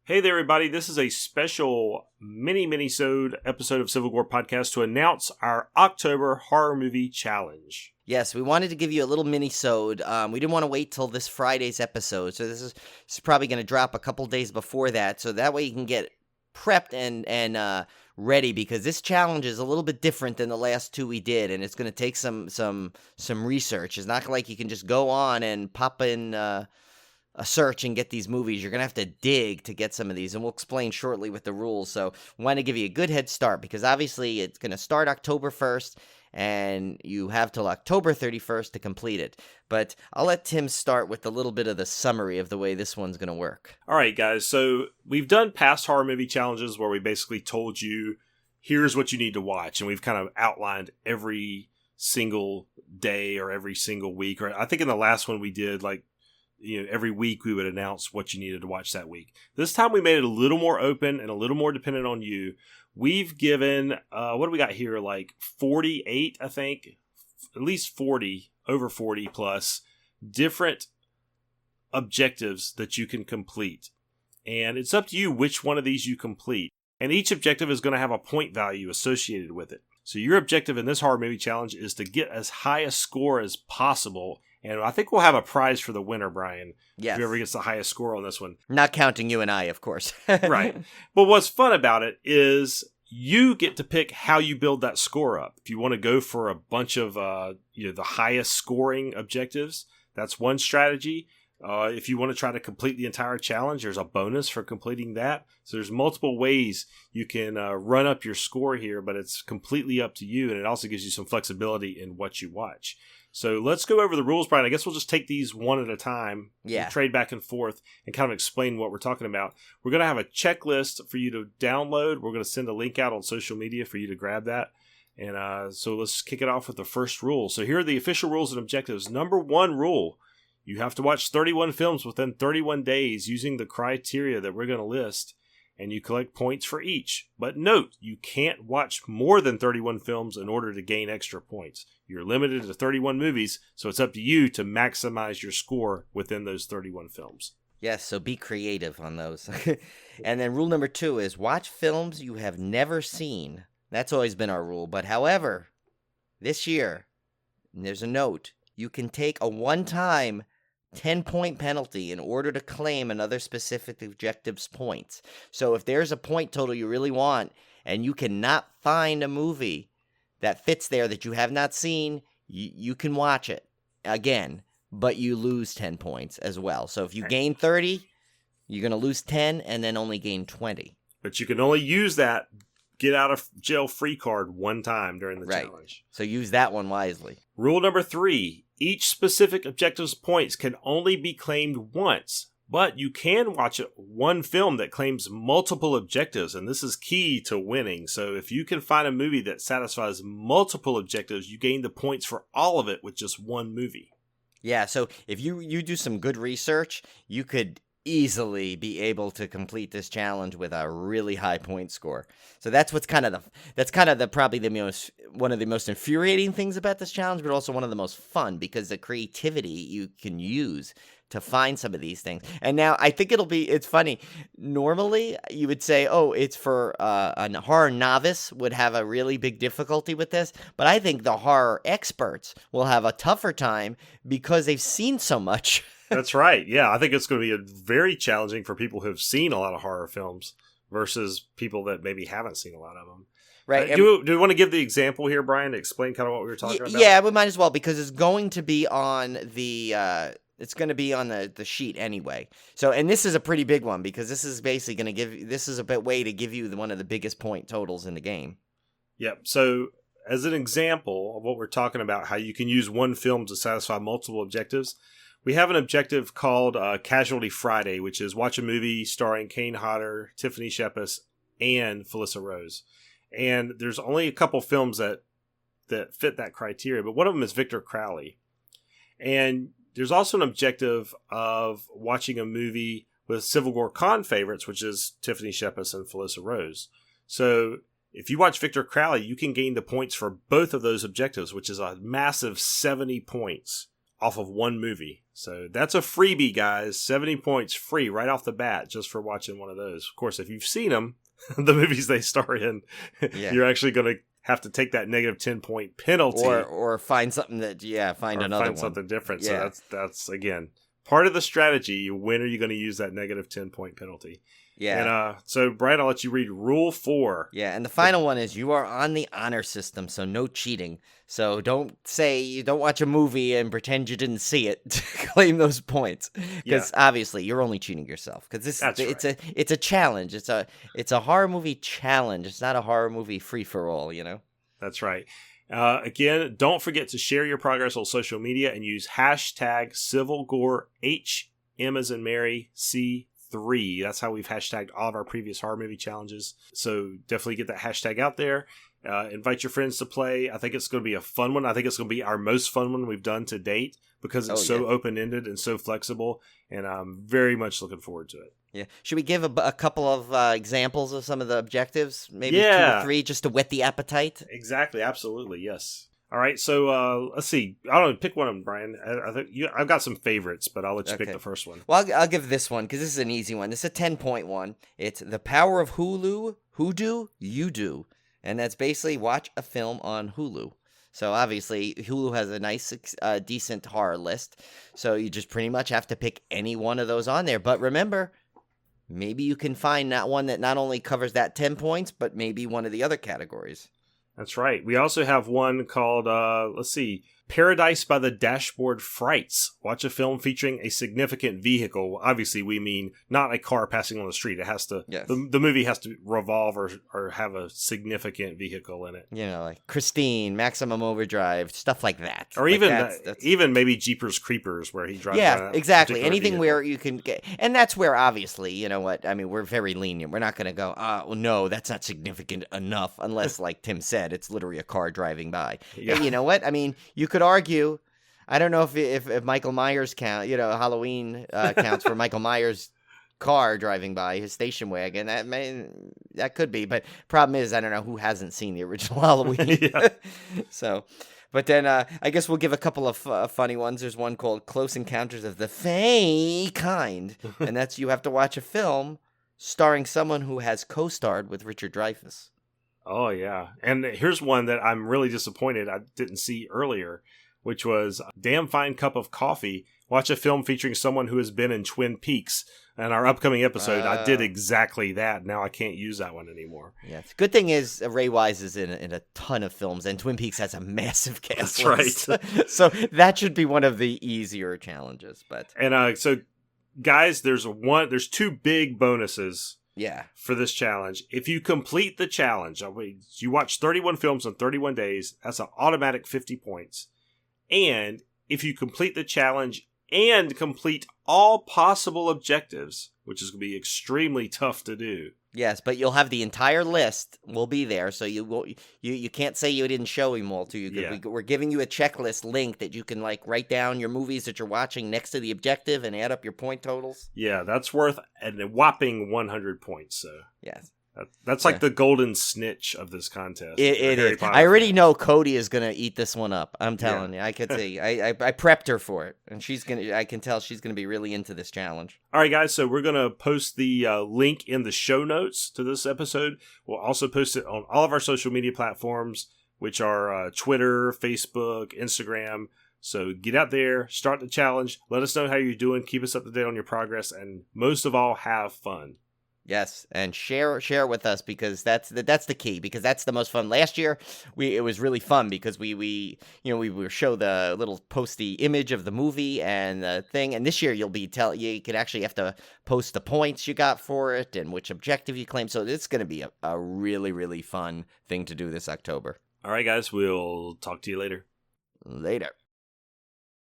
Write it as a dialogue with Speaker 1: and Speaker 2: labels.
Speaker 1: Hey there, everybody. This is a special mini-sode episode of Civil Gore Podcast to announce our October horror movie challenge.
Speaker 2: Yes, we wanted to give you a little mini-sode. We didn't want to wait till this Friday's episode, so this is probably going to drop a couple days before that, so that way you can get prepped and ready, because this challenge is a little bit different than the last two we did, and it's going to take some research. It's not like you can just go on and pop in a search and get these movies. You're going to have to dig to get some of these, and we'll explain shortly with the rules. So we want to give you a good head start, because obviously it's going to start October 1st, and you have till October 31st to complete it. But I'll let Tim start with a little bit of the summary of the way this one's going to work.
Speaker 1: All right, guys. So we've done past horror movie challenges where we basically told you, here's what you need to watch, and we've kind of outlined every single day or every single week. Or I think in the last one we did, every week we would announce what you needed to watch that week. This time we made it a little more open and a little more dependent on you. We've given, what do we got here? 48, I think, at least 40, over 40 plus different objectives that you can complete. And it's up to you which one of these you complete. And each objective is going to have a point value associated with it. So your objective in this horror movie challenge is to get as high a score as possible. And I think we'll have a prize for the winner, Brian.
Speaker 2: Yes.
Speaker 1: Whoever gets the highest score on this one.
Speaker 2: Not counting you and I, of course.
Speaker 1: Right. But what's fun about it is you get to pick how you build that score up. If you want to go for a bunch of the highest scoring objectives, that's one strategy. If you want to try to complete the entire challenge, there's a bonus for completing that. So there's multiple ways you can run up your score here, but it's completely up to you. And it also gives you some flexibility in what you watch. So let's go over the rules, Brian. I guess we'll just take these one at a time.
Speaker 2: Yeah.
Speaker 1: We'll trade back and forth and kind of explain what we're talking about. We're going to have a checklist for you to download. We're going to send a link out on social media for you to grab that. And so let's kick it off with the first rule. So here are the official rules and objectives. Number one rule, you have to watch 31 films within 31 days using the criteria that we're going to list. And you collect points for each. But note, you can't watch more than 31 films in order to gain extra points. You're limited to 31 movies, so it's up to you to maximize your score within those 31 films.
Speaker 2: Yes, so be creative on those. And then rule number 2 is watch films you have never seen. That's always been our rule. But however, this year, there's a note, you can take a one-time 10-point penalty in order to claim another specific objective's points. So if there's a point total you really want and you cannot find a movie that fits there that you have not seen, you can watch it again, but you lose 10 points as well. So if you gain 30, you're going to lose 10 and then only gain 20.
Speaker 1: But you can only use that get out of jail free card one time during the challenge.
Speaker 2: So use that one wisely.
Speaker 1: Rule number 3. Each specific objective's points can only be claimed once, but you can watch one film that claims multiple objectives, and this is key to winning. So if you can find a movie that satisfies multiple objectives, you gain the points for all of it with just one movie.
Speaker 2: Yeah, so if you do some good research, you could easily be able to complete this challenge with a really high point score. So that's probably one of the most infuriating things about this challenge, but also one of the most fun, because the creativity you can use to find some of these things. And now I think it's funny. Normally you would say, it's for a horror novice would have a really big difficulty with this, but I think the horror experts will have a tougher time because they've seen so much.
Speaker 1: That's right. Yeah, I think it's going to be very challenging for people who have seen a lot of horror films versus people that maybe haven't seen a lot of them.
Speaker 2: Right.
Speaker 1: Do we want to give the example here, Brian, to explain kind of what we were talking about?
Speaker 2: Yeah, we might as well, because it's going to be on the sheet anyway. So, and this is a pretty big one, because this is basically going to this is a way to give you one of the biggest point totals in the game.
Speaker 1: Yep. So, as an example of what we're talking about, how you can use one film to satisfy multiple objectives, we have an objective called Casualty Friday, which is watch a movie starring Kane Hodder, Tiffany Shepis, and Felissa Rose. And there's only a couple films that fit that criteria, but one of them is Victor Crowley. And there's also an objective of watching a movie with Civil Gore Con favorites, which is Tiffany Shepis and Felissa Rose. So if you watch Victor Crowley, you can gain the points for both of those objectives, which is a massive 70 points off of one movie. So that's a freebie, guys. 70 points free right off the bat just for watching one of those. Of course, if you've seen them, the movies they star in, you're actually going to have to take that negative 10-point penalty.
Speaker 2: Or find something that, find another one.
Speaker 1: Find something different. Yeah. So that's, again, part of the strategy. When are you going to use that negative 10-point penalty?
Speaker 2: Yeah.
Speaker 1: And so, Brian, I'll let you read Rule 4.
Speaker 2: Yeah, and the final one is you are on the honor system, so no cheating. So don't say you don't watch a movie and pretend you didn't see it to claim those points, because obviously you're only cheating yourself. Because it's a challenge. It's a horror movie challenge. It's not a horror movie free for all.
Speaker 1: That's right. Again, don't forget to share your progress on social media and use hashtag Civil Gore HM as in Mary C3. That's how we've hashtagged all of our previous horror movie challenges. So definitely get that hashtag out there. Invite your friends to play. I think it's going to be a fun one. I think it's going to be our most fun one we've done to date because it's so open-ended and so flexible. And I'm very much looking forward to it.
Speaker 2: Yeah. Should we give a couple of examples of some of the objectives? Maybe 2 or 3 just to whet the appetite?
Speaker 1: Exactly. Absolutely. Yes. All right, so let's see. I don't know, pick one of them, Brian. I think I've got some favorites, but I'll let you pick the first one.
Speaker 2: Well, I'll give this one because this is an easy one. This is a 10-point one. It's The Power of Hulu. Who do? You do. And that's basically watch a film on Hulu. So obviously, Hulu has a nice, decent horror list. So you just pretty much have to pick any one of those on there. But remember, maybe you can find that one that not only covers that 10 points, but maybe one of the other categories.
Speaker 1: That's right. We also have one called, Paradise by the Dashboard Frights. Watch a film featuring a significant vehicle. Obviously, we mean not a car passing on the street. It has to, the movie has to revolve or have a significant vehicle in it.
Speaker 2: Like Christine, Maximum Overdrive, stuff like that.
Speaker 1: Or even maybe Jeepers Creepers, where he drives around.
Speaker 2: Yeah, exactly. Anything where you can get, and that's where obviously, you know what? I mean, we're very lenient. We're not going to go, no, that's not significant enough, unless, like Tim said, it's literally a car driving by. Yeah. Hey, you know what? I mean, you could argue. I don't know if Michael Myers Halloween counts for Michael Myers' car driving by, his station wagon. That could be, but problem is I don't know who hasn't seen the original Halloween. So, but then I guess we'll give a couple of funny ones. There's one called Close Encounters of the Fae Kind, and that's you have to watch a film starring someone who has co-starred with Richard Dreyfuss.
Speaker 1: Oh, yeah. And here's one that I'm really disappointed I didn't see earlier, which was Damn Fine Cup of Coffee. Watch a film featuring someone who has been in Twin Peaks. In our upcoming episode, I did exactly that. Now I can't use that one anymore.
Speaker 2: Yeah. Good thing is Ray Wise is in a ton of films, and Twin Peaks has a massive cast.
Speaker 1: That's right.
Speaker 2: So that should be one of the easier challenges.
Speaker 1: And so, guys, there's 2 big bonuses.
Speaker 2: Yeah.
Speaker 1: For this challenge. If you complete the challenge, you watch 31 films in 31 days, that's an automatic 50 points. And if you complete the challenge and complete all possible objectives, which is going to be extremely tough to do.
Speaker 2: Yes, but you'll have the entire list will be there, so you can't say you didn't show them all to you. Yeah. We're giving you a checklist link that you can write down your movies that you're watching next to the objective and add up your point totals.
Speaker 1: Yeah, that's worth a whopping 100 points. So
Speaker 2: yes.
Speaker 1: That's like the golden snitch of this contest.
Speaker 2: It is. I already know Cody is going to eat this one up. I'm telling you. I could see. I prepped her for it, and I can tell she's going to be really into this challenge.
Speaker 1: All right, guys. So we're going to post the link in the show notes to this episode. We'll also post it on all of our social media platforms, which are Twitter, Facebook, Instagram. So get out there, start the challenge. Let us know how you're doing. Keep us up to date on your progress, and most of all, have fun.
Speaker 2: Yes, and share with us because that's the key, because that's the most fun. Last year it was really fun because we would show the little post the image of the movie and the thing, and this year you could actually have to post the points you got for it and which objective you claim. So it's going to be a really, really fun thing to do this October.
Speaker 1: All right, guys, we'll talk to you later.
Speaker 2: Later.